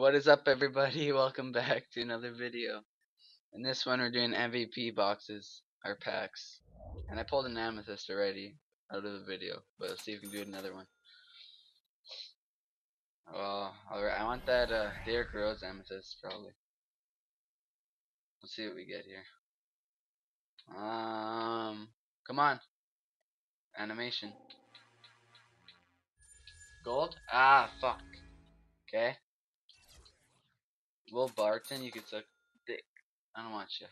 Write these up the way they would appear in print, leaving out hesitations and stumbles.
What is up, everybody? Welcome back to another video. In this one, we're doing MVP boxes, or packs. And I pulled an amethyst already out of the video, but let's see if we can do another one. Well, alright, I want that Derrick Rose amethyst, probably. Let's see what we get here. Come on. Animation. Gold? Ah, fuck. Okay. Will Barton, you could suck dick. I don't want you.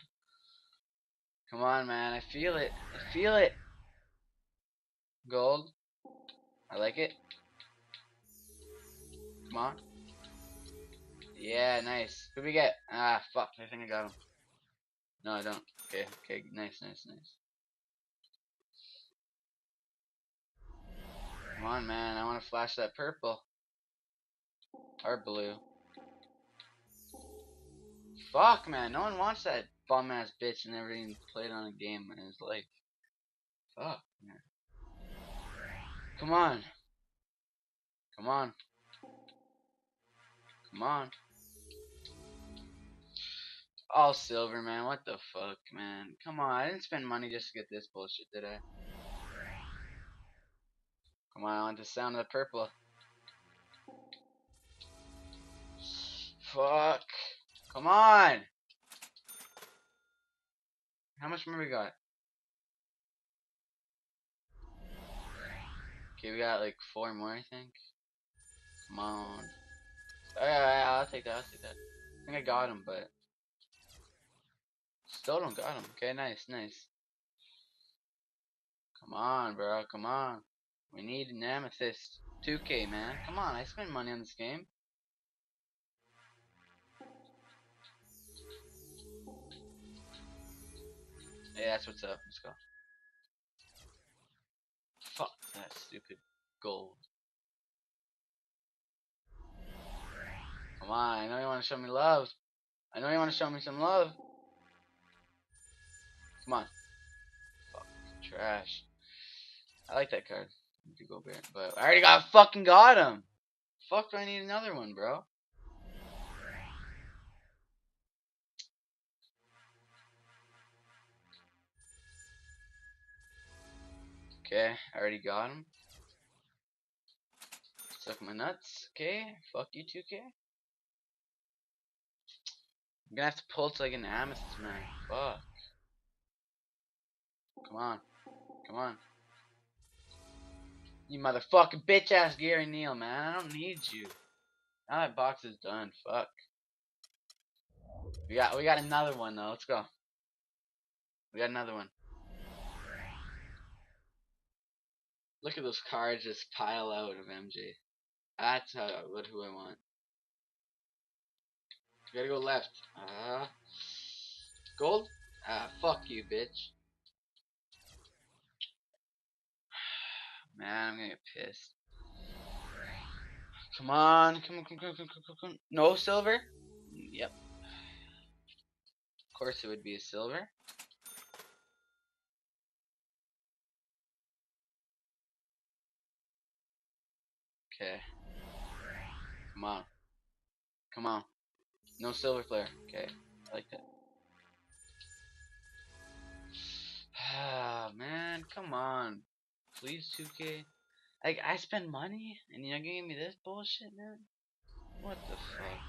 Come on, man. I feel it. I feel it. Gold. I like it. Come on. Yeah, nice. Who we get? Ah, fuck. I think I got him. No, I don't. Okay, okay. Nice, nice, nice. Come on, man. I want to flash that purple. Or blue. Fuck, man. No one wants that bum-ass bitch and never even played on a game in his life. Fuck, man. Come on. Come on. Come on. All silver, man. What the fuck, man? Come on. I didn't spend money just to get this bullshit, did I? Come on. I want the sound of the purple. Fuck. Come on. How much more we got? Okay, we got like 4 more, I think. Come on. Alright, I'll take that. I'll take that. I think I got him, but still don't got him. Okay, nice, nice. Come on, bro. Come on. We need an amethyst. 2K, man. Come on. I spent money on this game. Yeah, that's what's up. Let's go. Fuck that stupid gold. Come on. I know you want to show me love. I know you want to show me some love. Come on. Fuck. Trash. I like that card. To go bear, but I already fucking got him. Fuck, do I need another one, bro? Okay, I already got him. Suck my nuts. Okay, fuck you 2K. I'm gonna have to pull to like an amethyst, man. Fuck. Come on. Come on. You motherfucking bitch ass Gary Neal, man. I don't need you. Now that box is done. Fuck. We got another one though. Let's go. We got another one. Look at those cards just pile out of MJ. That's who I want. We gotta go left. Gold? Fuck you, bitch. Man, I'm gonna get pissed. Come on, come on, come on, come on, come on, come on. No silver? Yep. Of course it would be a silver. Okay. Come on. Come on. No silver player. Okay. I like that. Ah, man, come on. Please, 2K. Like, I spend money, and you're giving me this bullshit, man? What the fuck?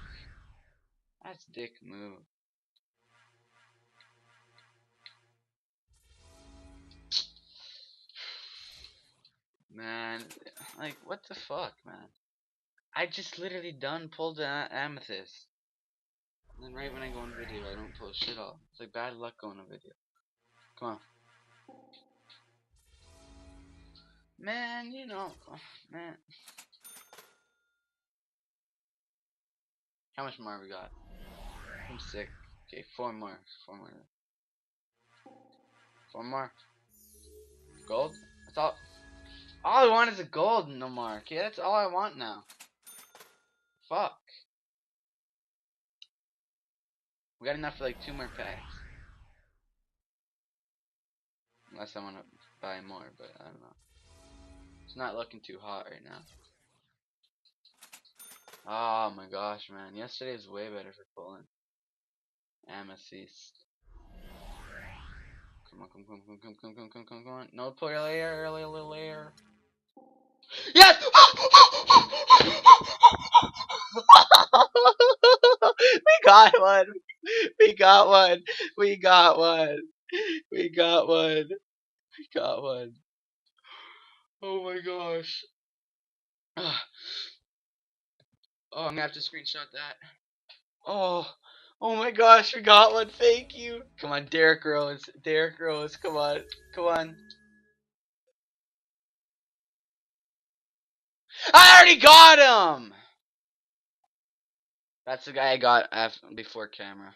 That's dick move. Man, like, what the fuck, man? I just literally done pulled the amethyst. And then right when I go on video, I don't pull shit off. It's like bad luck going on video. Come on. Man, you know, man. How much more we got? I'm sick. Okay, 4 more. 4 more. 4 more. Gold? That's all I want is a gold no more. Okay, that's all I want now. Fuck. We got enough for like 2 more packs. Unless I want to buy more, but I don't know. It's not looking too hot right now. Oh my gosh, man. Yesterday was way better for pulling. Amethyst. Come on, come on. No player layer, early layer. Yes! We got one. We got one. We got one. We got one. We got one. Oh my gosh. Oh, I'm gonna have to screenshot that. Oh, oh my gosh, we got one. Thank you. Come on, Derrick Rose. Derrick Rose. Come on. Come on. I already got him. That's the guy I got before camera.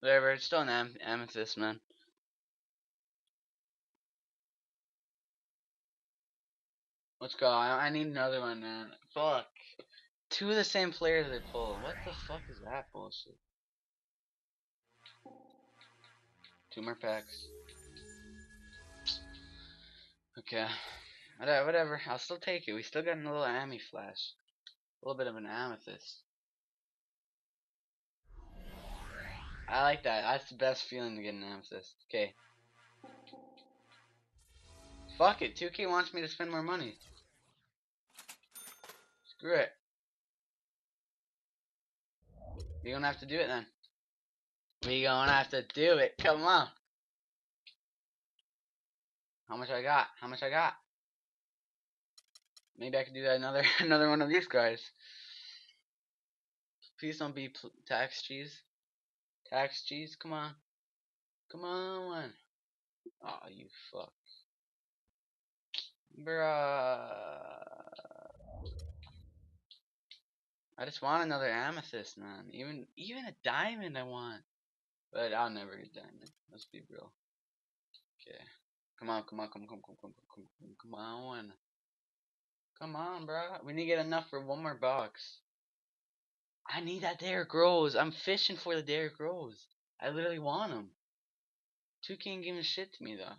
Whatever. It's still an amethyst, man. Let's go. I need another one, man. Fuck. Two of the same players they pull. What the fuck is that bullshit? Two more packs. Okay. Whatever. I'll still take it. We still got a little Ami flash. A little bit of an amethyst. I like that. That's the best feeling to get an amethyst. Okay. Fuck it. 2K wants me to spend more money. Screw it. We gonna have to do it then. We gonna have to do it. Come on. How much I got? How much I got? Maybe I could do that another one of these guys. Please don't be tax cheese. Tax cheese. Come on. Come on. Oh, you fuck. Bruh. I just want another amethyst, man. Even a diamond I want. But I'll never get diamond. Let's be real. Okay. Come on. Come on. Come on, bro. We need to get enough for one more box. I need that Derrick Rose. I'm fishing for the Derrick Rose. I literally want him. 2K ain't giving shit to me, though.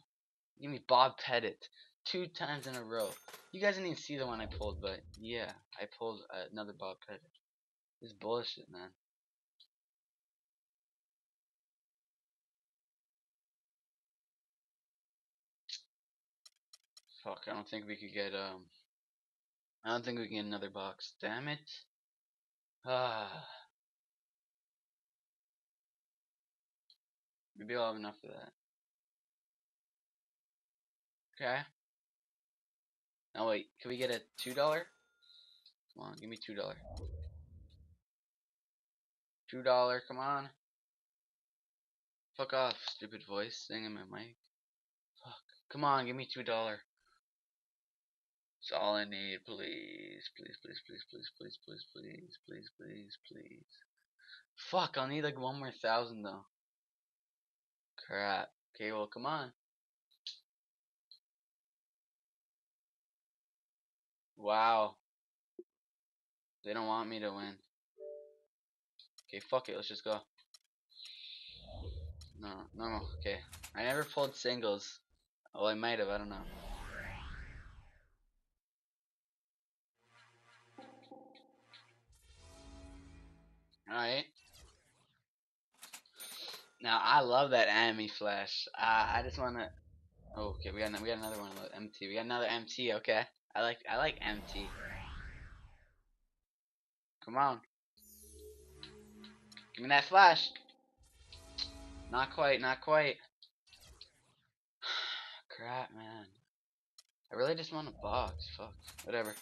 Give me Bob Pettit. 2 times in a row. You guys didn't even see the one I pulled, but yeah. I pulled another Bob Pettit. This is bullshit, man. Fuck, I don't think we could get, I don't think we can get another box. Damn it. Ah. Maybe I'll have enough for that. Okay. Now wait, can we get a $2? Come on, give me $2. $2, come on. Fuck off, stupid voice thing in my mic. Fuck. Come on, give me $2. That's all I need, please. Please. Fuck, I'll need like one more 1,000 though. Crap. Okay, well, come on. Wow. They don't want me to win. Okay, fuck it, let's just go. No, okay. I never pulled singles. Oh, I might have, I don't know. Alright. Now, I love that Ami flash. I just wanna... Oh, okay, we got another one of MT. We got another MT, okay. I like MT. Come on. Give me that flash. Not quite. Crap, man. I really just want a box. Fuck. Whatever.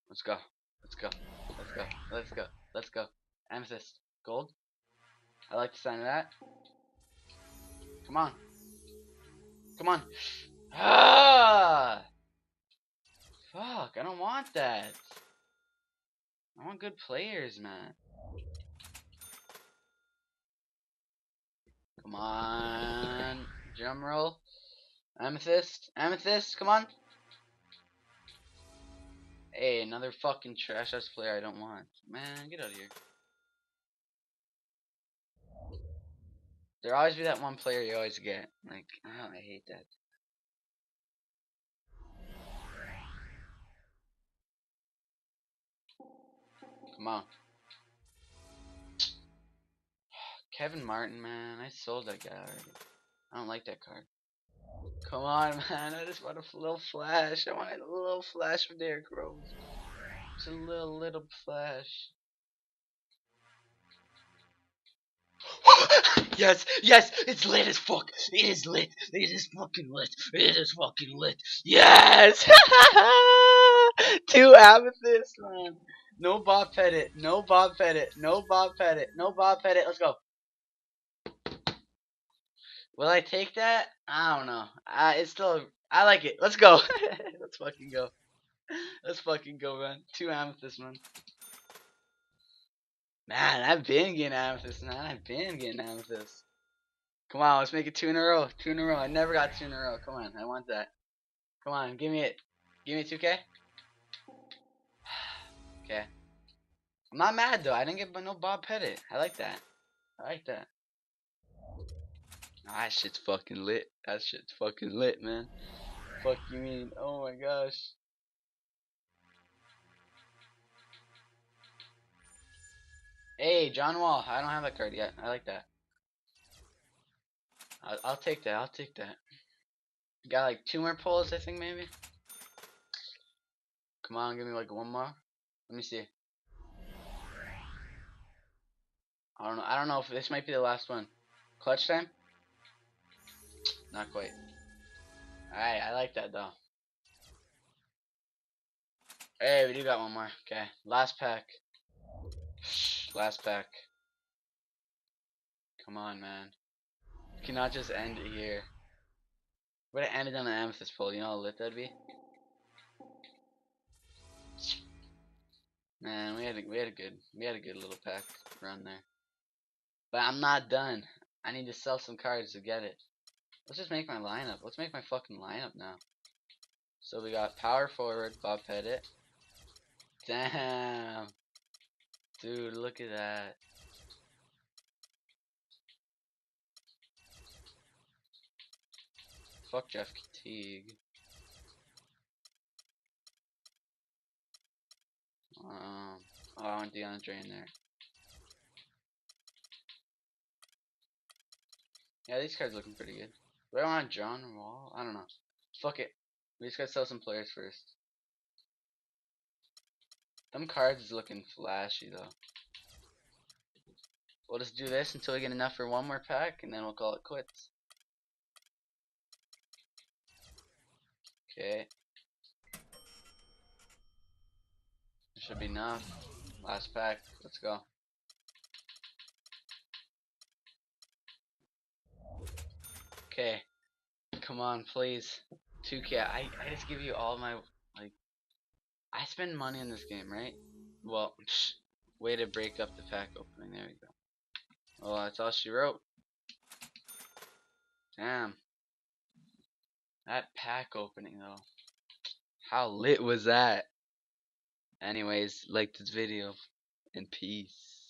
Let's go. Let's go. Amethyst. Gold. I like the sign of that. Come on. Ah! Fuck, I don't want that. I want good players, man. Come on. Drum roll. Amethyst. Come on. Hey, another fucking trash ass player I don't want. Man, get out of here. There always be that one player you always get. Like, oh, I hate that. Come on. Kevin Martin, man. I sold that guy already. I don't like that card. Come on, man. I just want a little flash. I want a little flash from Derrick Rose. Just a little flash. Yes, yes, it's lit as fuck. It is lit. It is fucking lit. It is fucking lit. Yes! 2 amethyst, man. No Bob Pettit. No Bob Pettit. No Bob Pettit. No Bob Pettit. Let's go. Will I take that? I don't know. It's still. I like it. Let's go. Let's fucking go. Let's fucking go, man. 2 amethyst, man. Man, I've been getting amethyst, man. I've been getting amethyst. Come on, let's make it 2 in a row. 2 in a row. I never got 2 in a row. Come on, I want that. Come on, give me it. Give me 2K. Okay. I'm not mad though. I didn't get no Bob Pettit. I like that. I like that. Oh, that shit's fucking lit. That shit's fucking lit, man. Fuck you mean? Oh my gosh. Hey, John Wall. I don't have that card yet. I like that. I'll take that. I'll take that. Got like 2 more pulls, I think maybe. Come on, give me like 1 more. Let me see. I don't know. I don't know if this might be the last one. Clutch time? Not quite. Alright, I like that though. Hey, we do got 1 more. Okay, last pack. Last pack. Come on, man. You cannot just end it here. Would have ended on an amethyst pull. You know how lit that'd be? Man, we had a good little pack run there. But I'm not done. I need to sell some cards to get it. Let's just make my lineup. Let's make my fucking lineup now. So we got power forward, Bob Pettit. Damn. Dude, look at that. Fuck Jeff Teague. Oh, I want DeAndre in there. Yeah, these cards looking pretty good. Do I want John Wall? I don't know. Fuck it. We just gotta sell some players first. Them cards is looking flashy though. We'll just do this until we get enough for 1 more pack, and then we'll call it quits. Okay. Should be enough. Last pack. Let's go. Okay. Come on, please. 2K. I just give you all my, like, I spend money on this game, right? Well, way to break up the pack opening. There we go. Well, that's all she wrote. Damn. That pack opening, though. How lit was that? Anyways, like this video, and peace.